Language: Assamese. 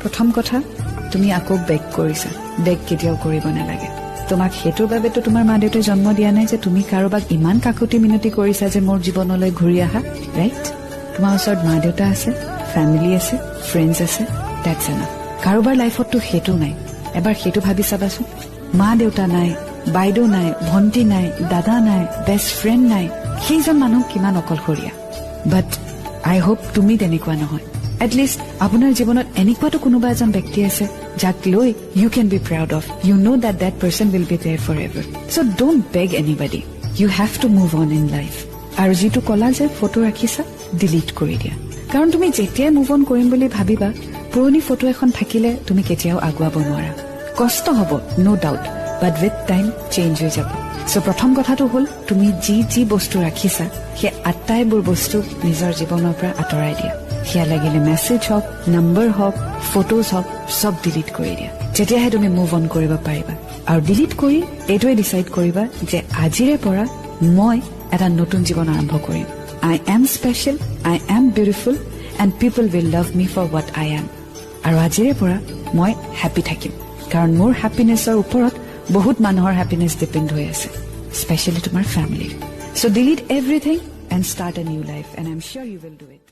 প্ৰথম কথা তুমি আকৌ বেক কৰিছা বেক কেতিয়াও কৰিব নালাগে তোমাক হেতুৰ বাবেতো তোমাৰ মা দেউতাই জন্ম দিয়া নাই যে তুমি কাৰোবাক ইমান কাকুতি মিনতি কৰিছা যে মোৰ জীৱনলৈ ঘূৰি আহা ৰাইট তোমাৰ ওচৰত মা দেউতা আছে ফ্যামিলি আছে ফ্ৰেণ্ডছ আছে দ্যাটছ এনাফ কাৰোবাৰ লাইফততো হেতু নাই এবাৰ হেতু ভাবি চাবাচোন মা দেউতা নাই বাইদেউ নাই ভন্টি নাই দাদা নাই বেষ্ট ফ্ৰেণ্ড নাই সেইজন মানুহ কিমান অকলশৰীয়া বাট আই হোপ তুমি তেনেকুৱা নহয় এটলিষ্ট আপোনাৰ জীৱনত এনেকুৱাতো কোনোবা এজন ব্যক্তি আছে যাক লৈ you can be proud of you know that that person will be there forever so don't beg anybody you have to move on in life আৰু যিটো কলা যে ফটো ৰাখিছা ডিলিট কৰি দিয়া কাৰণ তুমি যেতিয়াই মুভ অন কৰিম বুলি ভাবিবা পুৰণি ফটো এখন থাকিলে তুমি কেতিয়াও আগুৱাব নোৱাৰা কষ্ট হ'ব no doubt but with time change হৈ যাব সো প্ৰথম কথাটো হ'ল তুমি যি বস্তু ৰাখিছা সেই আটাইবোৰ বস্তু নিজৰ জীৱনৰ পৰা আঁতৰাই দিয়া সেয়া লাগিলে মেছেজ হওক নম্বৰ হওক ফটোজ হওক সব ডিলিট কৰি দিয়া যেতিয়াহে তুমি মুভ অন কৰিব পাৰিবা আৰু ডিলিট কৰি এইটোৱে ডিচাইড কৰিবা যে আজিৰে পৰা মই এটা নতুন জীৱন আৰম্ভ কৰিম I am special, I am beautiful and people will love me for what I am. আৰু আজিৰে পৰা মই হ্যাপি থাকিম কাৰণ মোৰ হ্যাপিনেছৰ ওপৰত বহুত মানুহৰ হ্যাপিনেছ ডিপেন্ড হৈ আছে স্পেশালি তোমাৰ family So delete everything and start a new life and I'm sure you will do it.